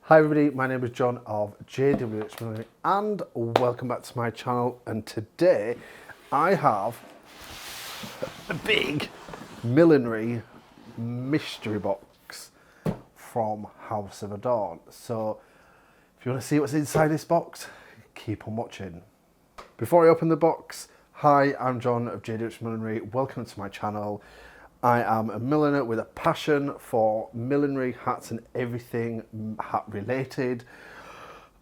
Hi everybody, my name is John of Millinery and welcome back to my channel. And today I have a big Millinery mystery box from House of Adorn. So if you want to see what's inside this box, keep on watching. Before I open the box, hi, I'm John of Millinery. Welcome to my channel. I am a milliner with a passion for millinery, hats and everything hat related.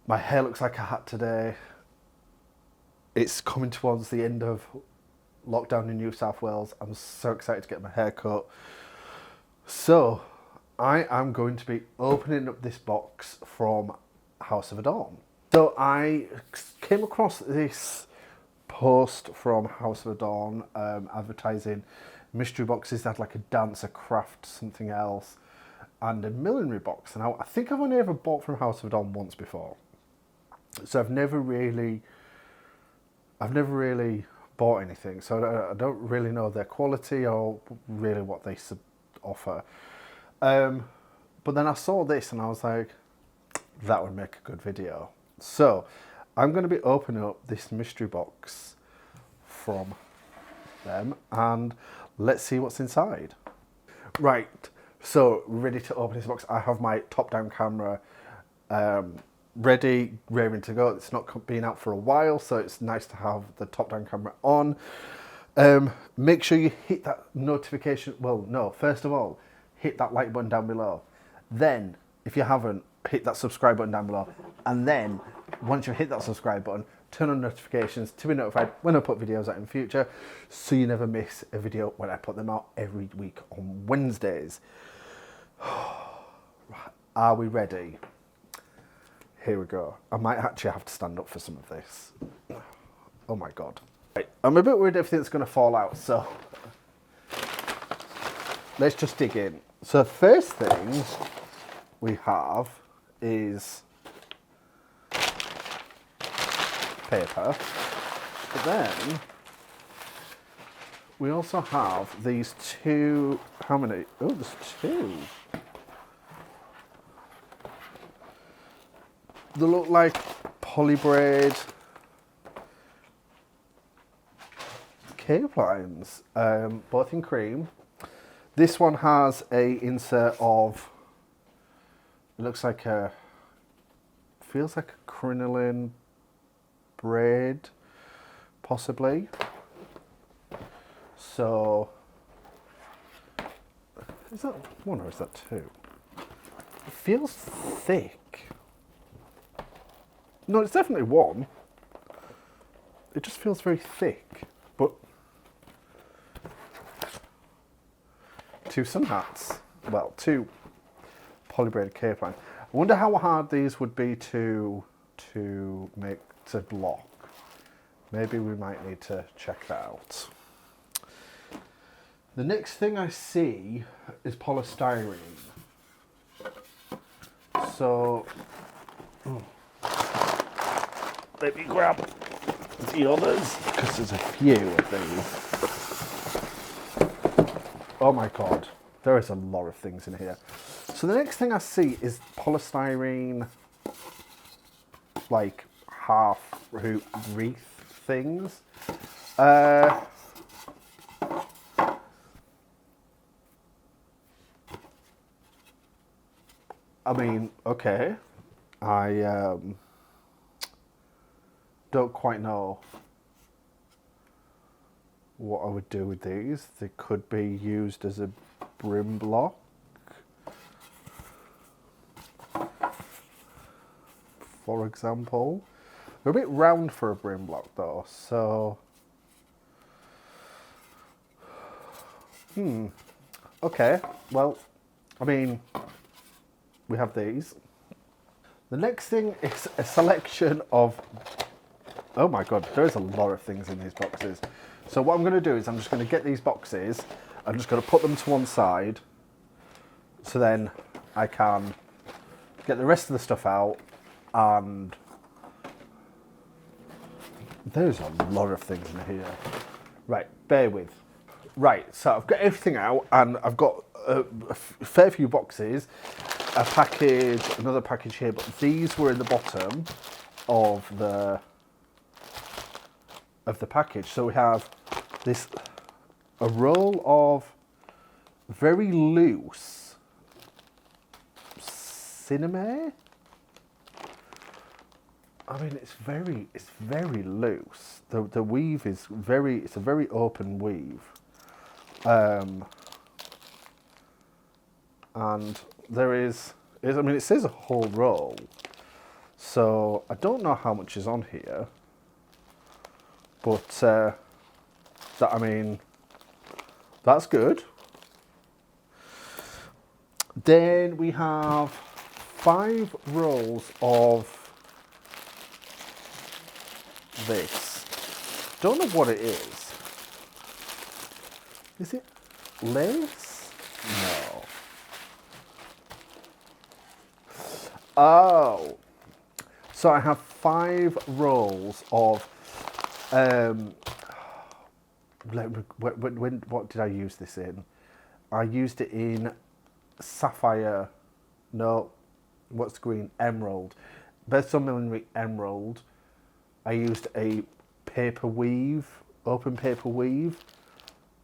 My hair looks like a hat today. It's coming towards the end of lockdown in New South Wales. I'm so excited to get my hair cut. So I am going to be opening up this box from House of Adorn. So I came across this post from House of Adorn advertising mystery boxes that had like a dance, a craft, something else, and a millinery box. And I think I've only ever bought from House of Adorn once before, so I've never really bought anything. So I don't really know their quality or really what they offer. But then I saw this and I was like, that would make a good video. So I'm going to be opening up this mystery box from them and let's see what's inside. Right, so ready to open this box. I have my top-down camera ready, raring to go. It's not been out for a while, so it's nice to have the top-down camera on. Make sure you hit that notification. Well, no, first of all, hit that like button down below. Then, if you haven't, hit that subscribe button down below. And then, once you hit that subscribe button, turn on notifications to be notified when I put videos out in the future, so you never miss a video when I put them out every week on Wednesdays. Are we ready? Here we go. I might actually have to stand up for some of this. Oh my God. Right, I'm a bit worried everything's going to fall out, so let's just dig in. So the first thing we have is paper, but then we also have these two, how many? Oh, there's two. They look like polybraid cave lines, both in cream. This one has a insert of, it looks like a, feels like a crinoline braid, possibly. So, is that one or is that two? It feels thick. No, it's definitely one. It just feels very thick, but two sun hats. Well, two polybraid cape lines. I wonder how hard these would be to make to block. Maybe we might need to check that out. The next thing I see is polystyrene. So let me grab the others because there's a few of these. Oh my God, there is a lot of things in here. So the next thing I see is polystyrene, like half hoop wreath things. I mean, okay. I don't quite know what I would do with these. They could be used as a brim block. For example. They're a bit round for a brim block though, so okay, well, I mean, we have these. The next thing is a selection of, oh my God, there's a lot of things in these boxes. So what I'm going to do is I'm just going to get these boxes, I'm just going to put them to one side, so then I can get the rest of the stuff out. And there's a lot of things in here. Right, bear with. Right, so I've got everything out and I've got a fair few boxes. a package, another package here, but these were in the bottom of the package. So we have a roll of very loose cinema. I mean, it's very loose. The weave is it's a very open weave. And there is, I mean, it says a whole roll. So I don't know how much is on here. But, I mean, that's good. Then we have 5 rolls of this. Don't know what it is. Is it lace? No. Oh. So I have 5 rolls of what did I use this in? I used it in sapphire. No, what's green? Emerald. Best on Millinery Emerald. I used a paper weave, open paper weave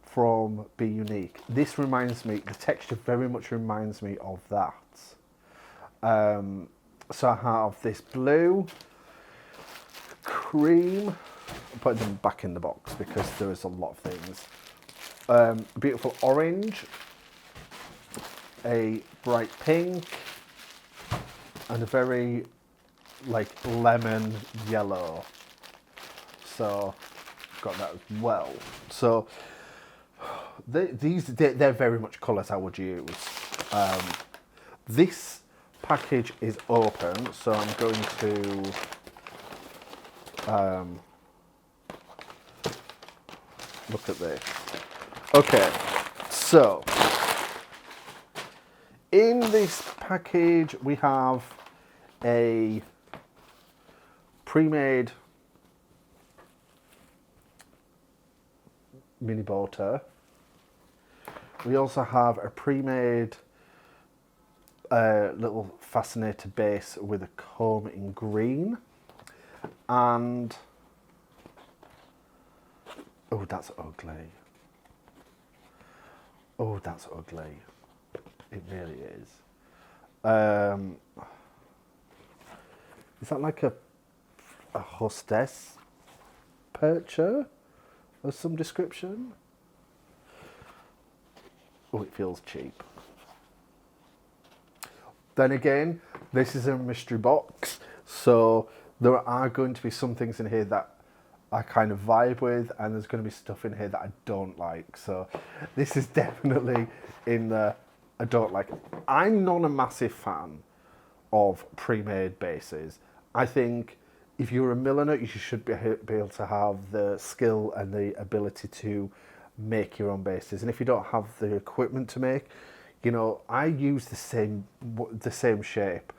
from Be Unique. This reminds me, the texture very much reminds me of that. So I have this blue, cream, I'm putting them back in the box because there is a lot of things. Beautiful orange, a bright pink, and a very like lemon yellow. So got that as well. So they're very much colours I would use. This package is open, so I'm going to look at this. Okay, so in this package we have a pre-made mini boater. We also have a pre-made little fascinator base with a comb in green, and oh, that's ugly. Oh, that's ugly. It really is. Is that like a hostess percher of some description? Oh, it feels cheap. Then again, this is a mystery box, so there are going to be some things in here that I kind of vibe with, and there's going to be stuff in here that I don't like. So this is definitely in the I don't like. I'm not a massive fan of pre-made bases. I think if you're a milliner, you should be able to have the skill and the ability to make your own bases. And if you don't have the equipment to make, you know, I use the same shape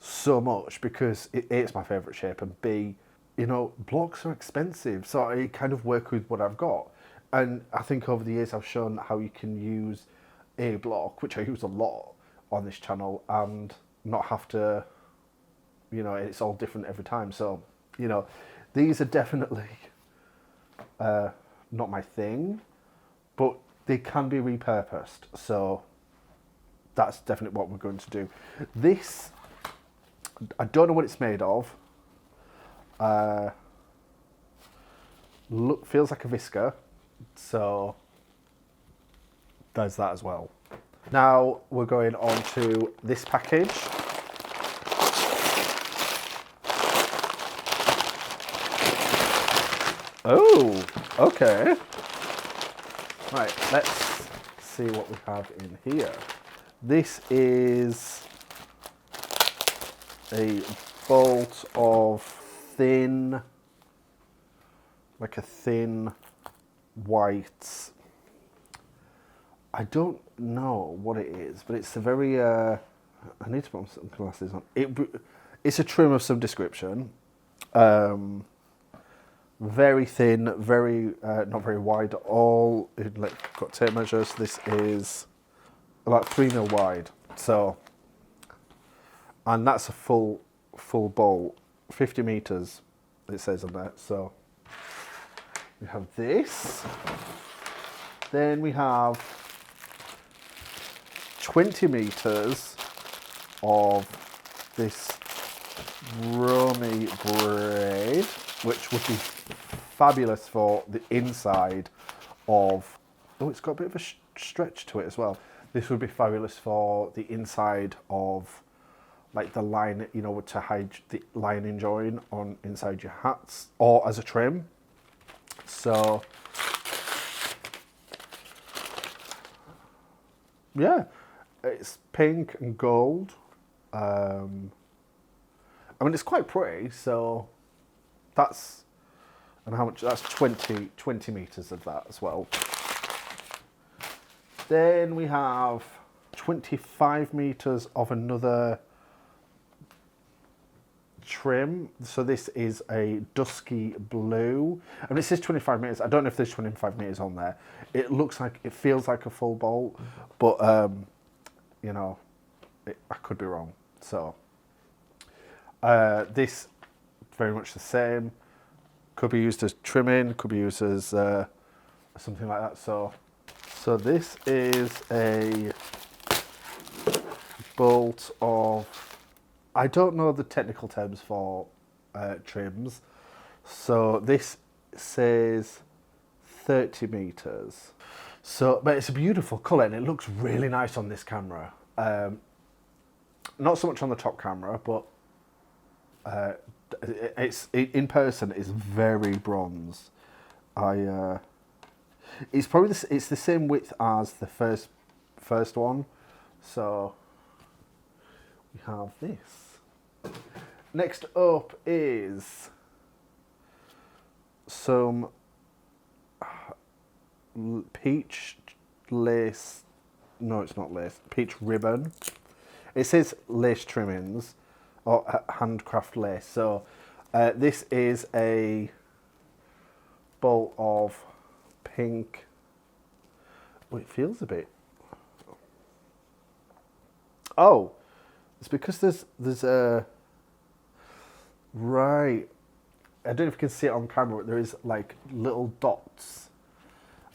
so much because A, it's my favourite shape, and B, you know, blocks are expensive, so I kind of work with what I've got. And I think over the years I've shown how you can use a block, which I use a lot on this channel, and not have to, you know, it's all different every time. So, you know, these are definitely not my thing, but they can be repurposed. So that's definitely what we're going to do. This, I don't know what it's made of. Feels like a Visca, so there's that as well. Now we're going on to this package. Oh, okay. Right, let's see what we have in here. This is a bolt of thin, like a thin white, I don't know what it is, but it's a very, I need to put some glasses on. It's a trim of some description. Very thin, very, not very wide at all. Got tape measures. This is about 3 mil wide. So and that's a full bolt, 50 meters. It says on there. So we have this. Then we have 20 meters of this Romy braid, which would be fabulous for the inside of. Oh, it's got a bit of a stretch to it as well. This would be fabulous for the inside of, like the line, you know, to hide the lining join on inside your hats, or as a trim. So yeah, it's pink and gold. I mean, it's quite pretty. So that's, and how much? That's 20 meters of that as well. Then we have 25 meters of another trim. So this is a dusky blue. I mean, it says 25 meters. I don't know if there's 25 meters on there. It looks like, it feels like a full bolt, but you know, I could be wrong. So this very much the same. Could be used as trimming. Could be used as something like that. So this is a bolt of, I don't know the technical terms for trims. So this says 30 meters. So, but it's a beautiful colour and it looks really nice on this camera. Not so much on the top camera, but it's in person. It's very bronze. It's probably it's the same width as the first one. So we have this. Next up is some peach lace. No, it's not lace. Peach ribbon. It says lace trimmings or handcraft lace. So this is a bolt of pink. Oh, it feels a bit. Oh, it's because there's a right. I don't know if you can see it on camera, but there is like little dots,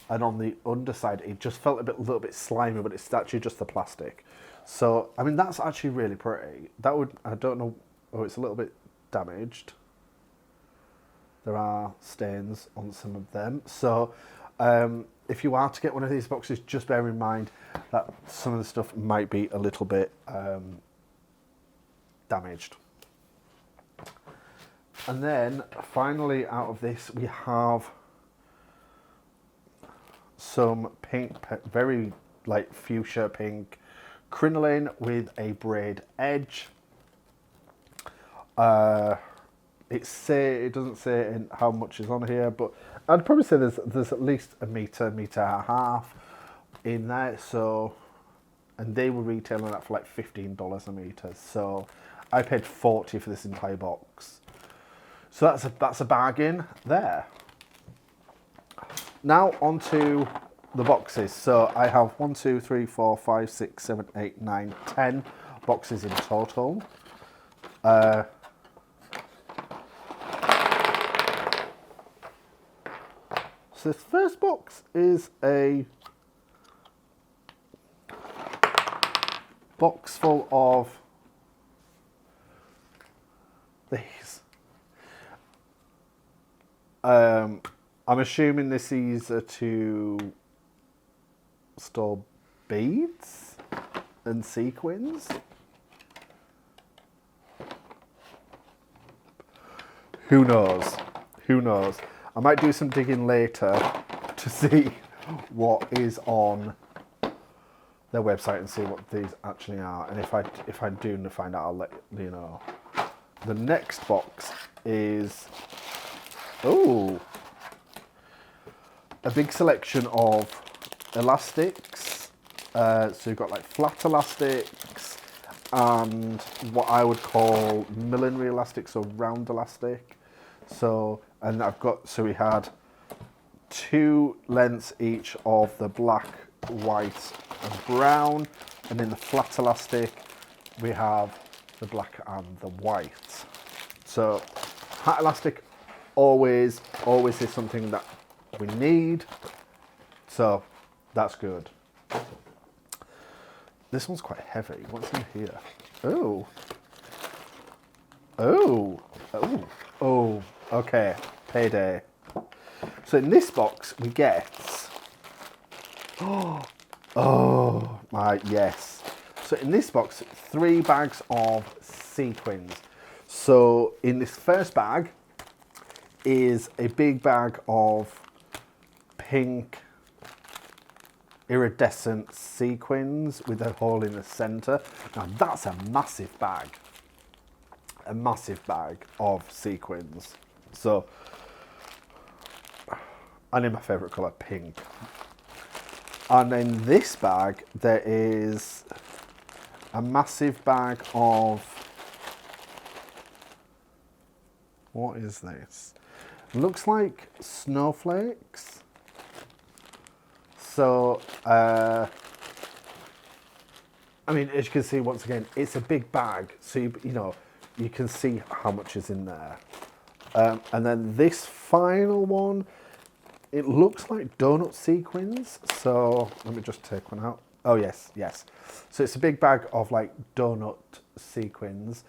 and on the underside it just felt a little bit slimy, but it's actually just the plastic. So I mean, that's actually really pretty. That would, I don't know. Oh, it's a little bit damaged. There are stains on some of them. So if you are to get one of these boxes, just bear in mind that some of the stuff might be a little bit damaged. And then finally out of this, we have some pink, very light fuchsia pink crinoline with a braid edge. It doesn't say how much is on here, but I'd probably say there's at least a meter and a half in there. So, and they were retailing that for like $15 a meter. So I paid $40 for this entire box. So that's a bargain there. Now onto the boxes. So I have 1, 2, 3, 4, 5, 6, 7, 8, 9, 10 boxes in total. So this first box is a box full of these. I'm assuming this is to store beads and sequins. Who knows? Who knows? I might do some digging later to see what is on their website and see what these actually are. And if I do find out, I'll let you know. The next box is a big selection of elastics. So you've got like flat elastics and what I would call millinery elastics or round elastic. So, and we had 2 lengths each of the black, white and brown, and in the flat elastic we have the black and the white. So hat elastic always is something that we need. So that's good. This one's quite heavy. What's in here? Oh. Oh. Oh. Oh. Okay. Payday. So in this box we get... Oh my, yes. So in this box, 3 bags of sequins. So in this first bag is a big bag of pink iridescent sequins with a hole in the centre. Now that's a massive bag. A massive bag of sequins. So, and in my favourite colour, pink. And in this bag, there is a massive bag of... What is this? Looks like snowflakes. So, I mean, as you can see, once again, it's a big bag. So, you know, you can see how much is in there. And then this final one, it looks like donut sequins. So, let me just take one out. Oh, yes, yes. So, it's a big bag of, like, donut sequins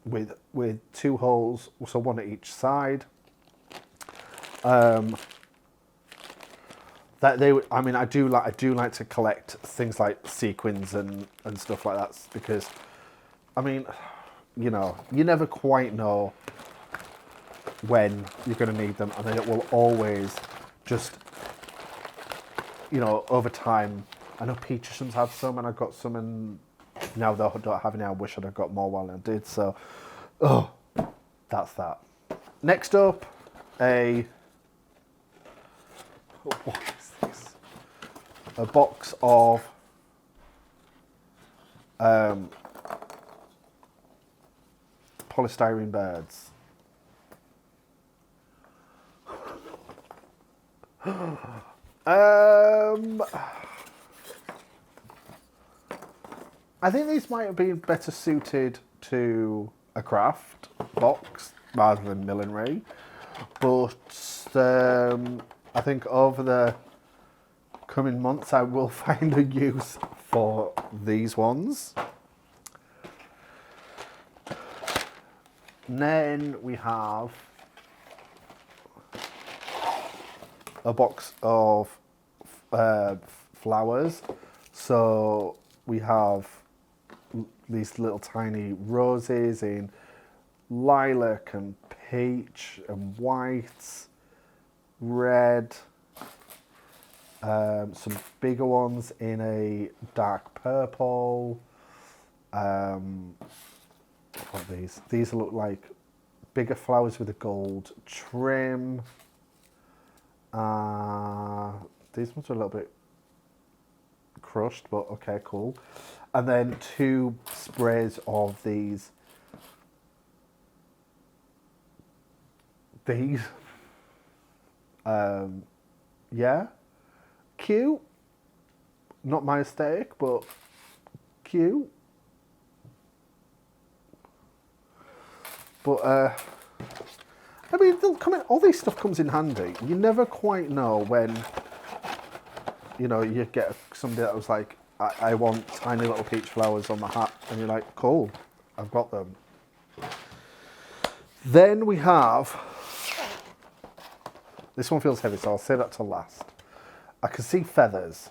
with 2 holes, so 1 at each side. I mean, I do like to collect things like sequins and stuff like that, because, I mean, you know, you never quite know when you're going to need them, and then it will always just, you know, over time. I know Peterson's had some, and I got some, and now they don't have any. I wish I'd have got more while I did. So, oh, that's that. Next up, what is this? A box of polystyrene birds. I think these might have been better suited to a craft box rather than millinery, but I think over the coming months I will find a use for these ones. And then we have a box of flowers. So we have these little tiny roses in lilac and peach and white, red, some bigger ones in a dark purple. What are these? These look like bigger flowers with a gold trim. These ones are a little bit crushed, but okay, cool. And then 2 sprays of these. Yeah, cute. Not my aesthetic, but cute. But I mean, all this stuff comes in handy. You never quite know when, you know, you get somebody that was like, I want tiny little peach flowers on my hat, and you're like, cool, I've got them. Then we have, this one feels heavy, so I'll save that till last. I can see feathers.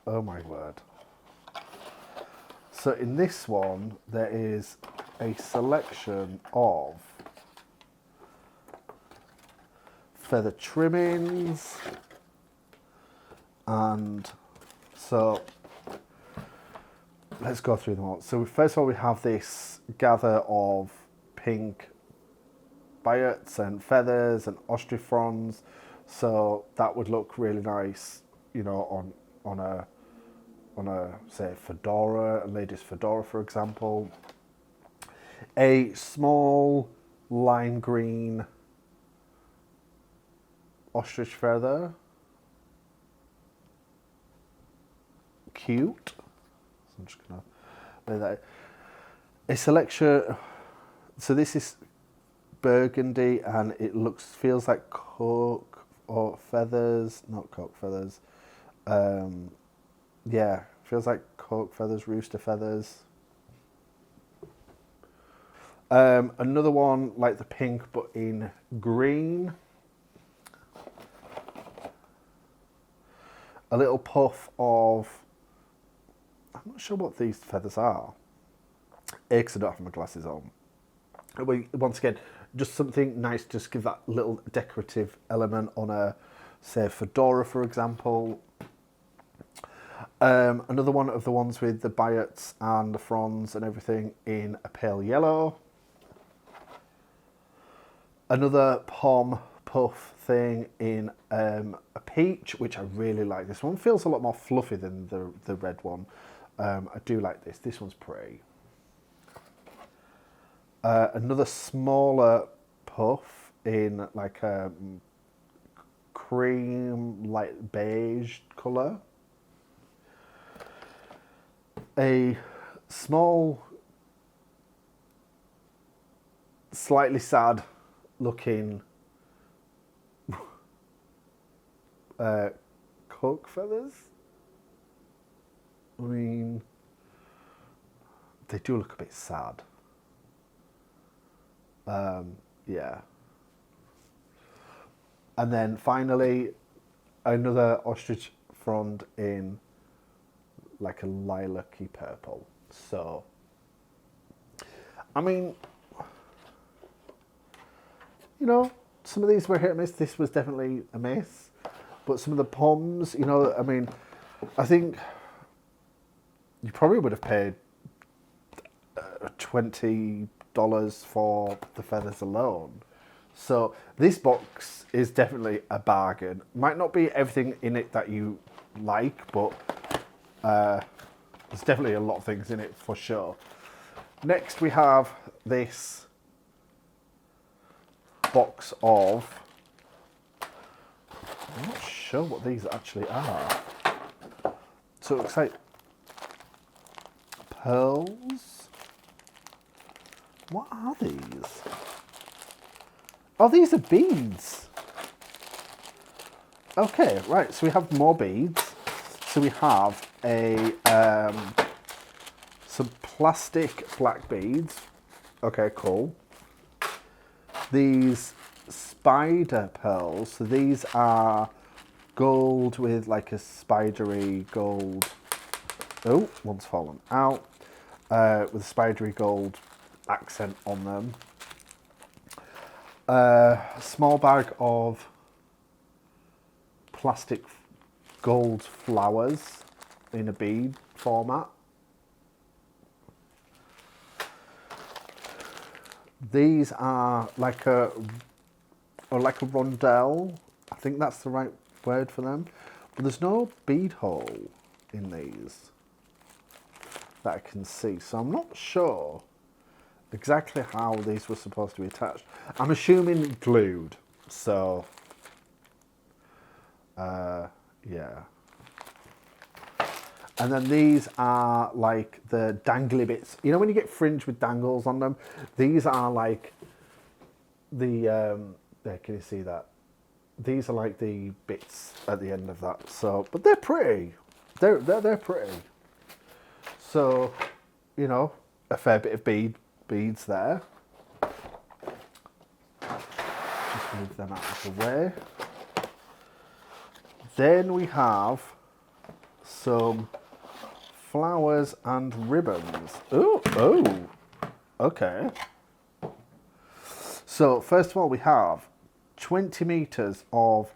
Oh my word. So in this one, there is a selection of feather trimmings, and so let's go through them all. So first of all, we have this gather of pink biots and feathers and ostrifrons. So that would look really nice, you know, on a say fedora, a lady's fedora, for example. A small lime green ostrich feather. Cute. I'm just gonna lay that. A selection. So this is burgundy, and it feels like cork or feathers, not cork feathers. Yeah, feels like cork feathers, rooster feathers. Another one like the pink but in green. A little puff of, I'm not sure what these feathers are. Because I don't have my glasses on. Once again, just something nice, just give that little decorative element on a, say, fedora, for example. Another one of the ones with the biots and the fronds and everything in a pale yellow. Another pom puff thing in a peach, which I really like. This one feels a lot more fluffy than the red one. I do like this. This one's pretty. Another smaller puff in like a cream, light beige colour. A small, slightly sad looking cork feathers. I mean, they do look a bit sad. Yeah. And then finally, another ostrich frond in like a lilac-y purple. So, I mean, you know, some of these were hit and miss. This was definitely a miss. But some of the poms, you know, I mean, I think you probably would have paid $20 for the feathers alone. So this box is definitely a bargain. Might not be everything in it that you like, but there's definitely a lot of things in it for sure. Next we have this box of, I'm not sure what these actually are. So it looks like pearls. What are these? Oh, these are beads. Okay, right, so we have more beads. So we have a some plastic black beads. Okay, cool. These spider pearls. So these are gold with like a spidery gold. Oh, one's fallen out. With a spidery gold accent on them. A small bag of plastic gold flowers in a bead format. These are like a rondelle. I think that's the right word for them. But there's no bead hole in these that I can see. So I'm not sure exactly how these were supposed to be attached. I'm assuming glued. So, yeah. And then these are like the dangly bits. You know when you get fringe with dangles on them? These are like the, there, can you see that? These are like the bits at the end of that. So, but they're pretty. They're pretty. So, you know, a fair bit of beads there. Just move them out of the way. Then we have some flowers and ribbons. Oh, okay. So first of all, we have 20 meters of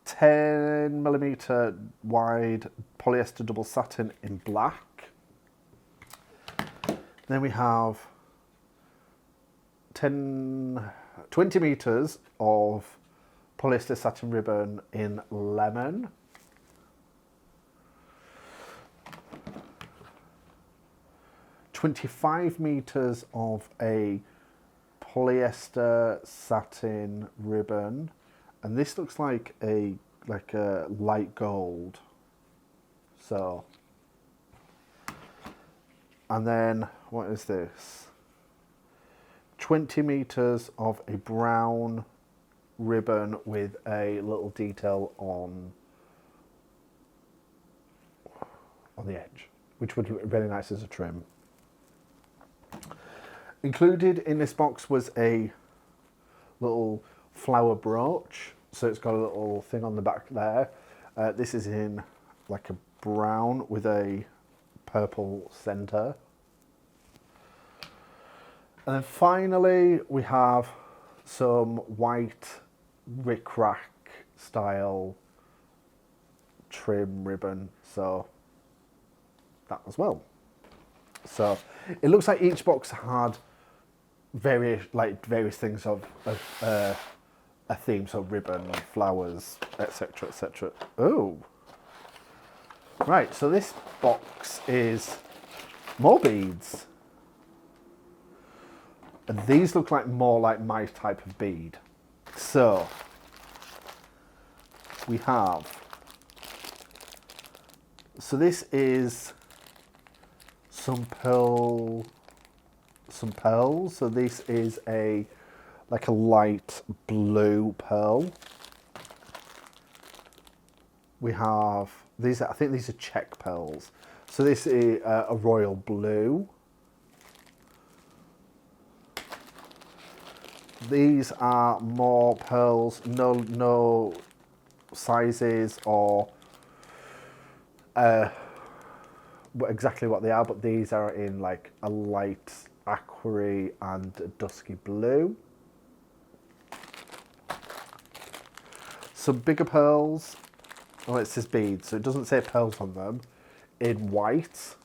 10mm wide polyester double satin in black. Then we have 20 meters of polyester satin ribbon in lemon. $25 meters of a polyester satin ribbon, and this looks like a light gold. So And then, what is this? 20 meters of a brown ribbon with a little detail on the edge, which would be really nice as a trim. Included in this box was a little flower brooch, so it's got a little thing on the back there. This is in like a brown with a purple center. And then finally we have some white rickrack style trim ribbon, so that as well. So it looks like each box had various things of a theme, so ribbon, flowers, etc, etc. Oh, right, so this box is more beads, and these look like more like my type of bead. So we have, so this is some pearls. So this is like a light blue pearl. We have these, I think these are check pearls. So this is a royal blue. These are more pearls, no sizes or exactly what they are, but these are in like a light aqua and a dusky blue. Some bigger pearls. Oh, it says beads, so it doesn't say pearls on them, in white.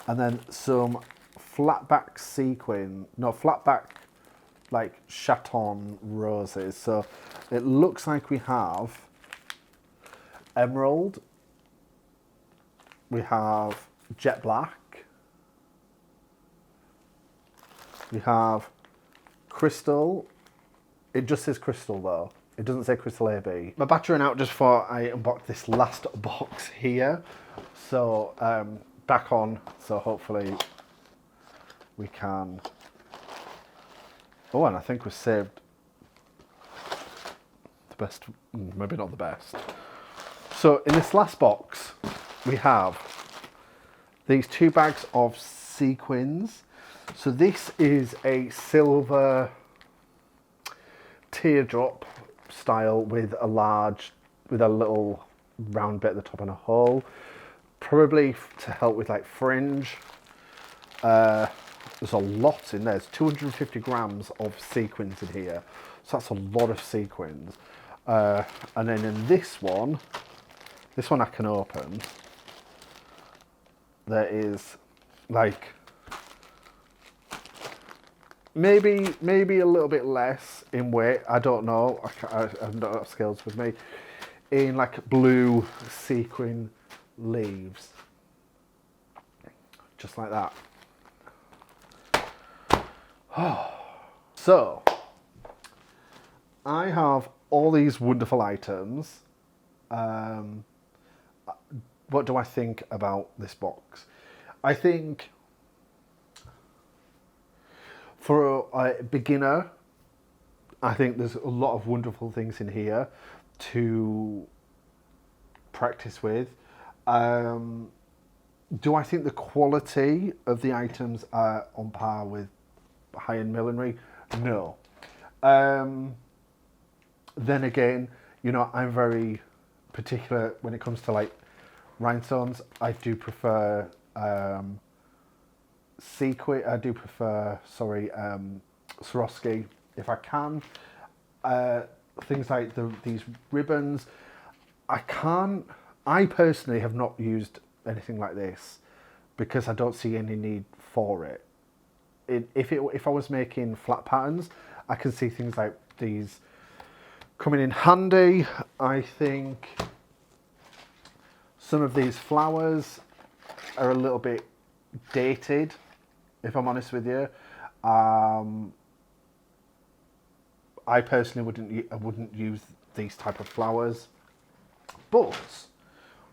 And then some flatback like chaton roses. So it looks like we have emerald, we have jet black, we have crystal. It just says crystal though. It doesn't say crystal AB. My battery ran out just before I unboxed this last box here. So back on, so hopefully we can. Oh, and I think we saved the best, maybe not the best. So in this last box, we have these 2 bags of sequins. So this is a silver teardrop style with a little round bit at the top and a hole, probably to help with like fringe. There's a lot in there. There's 250 grams of sequins in here, so that's a lot of sequins. And then in this one I can open. There is like maybe a little bit less in weight. I don't know. I don't have scales with me. In like blue sequin leaves, just like that. So I have all these wonderful items. What do I think about this box? I think for a beginner, I think there's a lot of wonderful things in here to practice with. Do I think the quality of the items are on par with high-end millinery? No. Then again, you know, I'm very particular when it comes to like rhinestones. I do prefer Swarovski if I can. Things like these ribbons, I personally have not used anything like this because I don't see any need for it. If I was making flat patterns, I can see things like these coming in handy. I think some of these flowers are a little bit dated, if I'm honest with you. I personally wouldn't use these type of flowers, but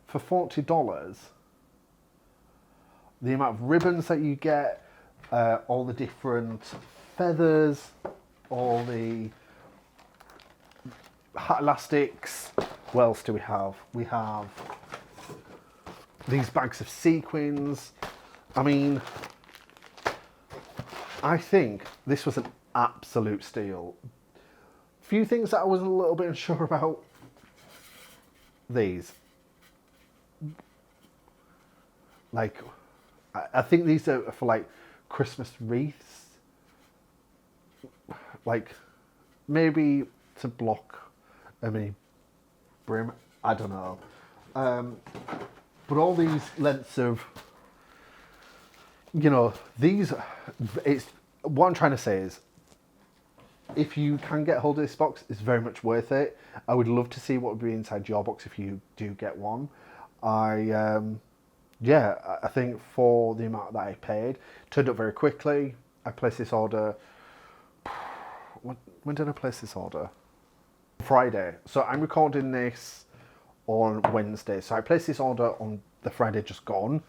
for $40, the amount of ribbons that you get, all the different feathers, all the hat elastics. What else do we have? We have these bags of sequins. I mean, I think this was an absolute steal. Few things that I was a little bit unsure about. These. Like, I think these are for like Christmas wreaths. Like, maybe to block a mini brim. I don't know. But all these lengths of, you know, these, it's, what I'm trying to say is, if you can get hold of this box, it's very much worth it. I would love to see what would be inside your box if you do get one. Yeah, I think for the amount that I paid, turned up very quickly. I placed this order, when did I place this order? Friday. So I'm recording this on Wednesday. So I placed this order on the Friday just gone.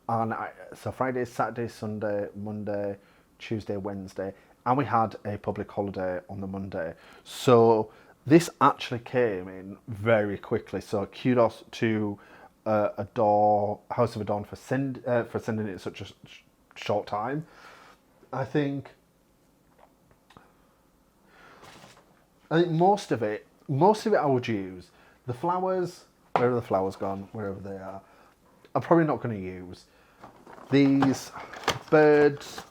And so Friday, Saturday, Sunday, Monday, Tuesday, Wednesday. And we had a public holiday on the Monday. So this actually came in very quickly. So kudos to House of Adorn for sending it in such a short time. I think most of it I would use. The flowers, where are the flowers gone? Wherever they are, I'm probably not going to use. These birds,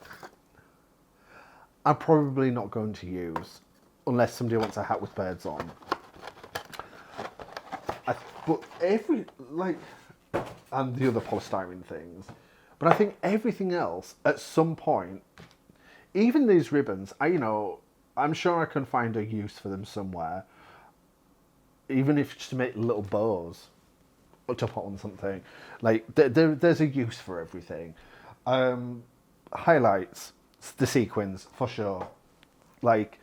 I'm probably not going to use unless somebody wants a hat with birds on. But and the other polystyrene things. But I think everything else, at some point, even these ribbons, I'm sure I can find a use for them somewhere. Even if just to make little bows, or to put on something. Like, there's a use for everything. Highlights, the sequins, for sure. Like,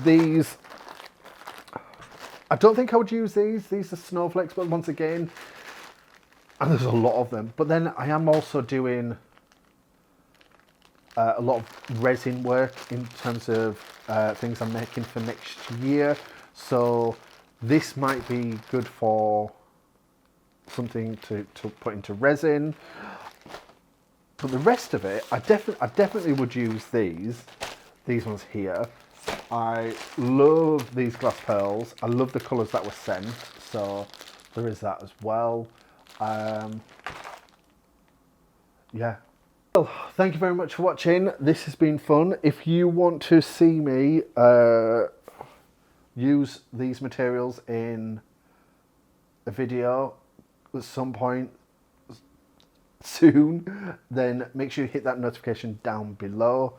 these, I don't think I would use these. These are snowflakes, but once again, and there's a lot of them. But then I am also doing a lot of resin work in terms of things I'm making for next year. So this might be good for something to put into resin. But the rest of it, I definitely would use these ones here. I love these glass pearls. I love the colours that were sent, so there is that as well. Yeah. Well, thank you very much for watching. This has been fun. If you want to see me use these materials in a video at some point soon, then make sure you hit that notification down below.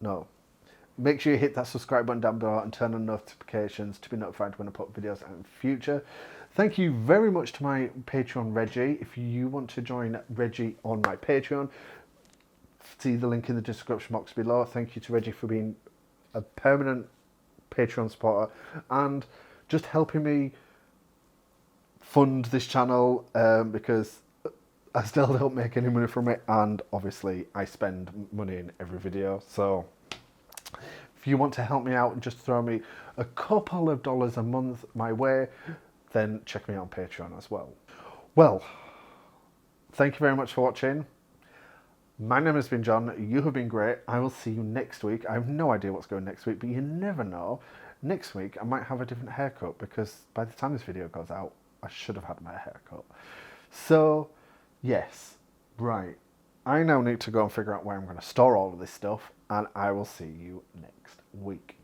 No. Make sure you hit that subscribe button down below and turn on notifications to be notified when I put videos out in the future. Thank you very much to my Patreon Reggie. If you want to join Reggie on my Patreon, see the link in the description box below. Thank you to Reggie for being a permanent Patreon supporter and just helping me fund this channel because I still don't make any money from it, and obviously I spend money in every video. So if you want to help me out and just throw me a couple of dollars a month my way, then check me out on Patreon as well. Well, thank you very much for watching. My name has been John. You have been great. I will see you next week. I have no idea what's going next week, but you never know. Next week, I might have a different haircut because by the time this video goes out, I should have had my haircut. So, yes, right. I now need to go and figure out where I'm going to store all of this stuff, and I will see you next week.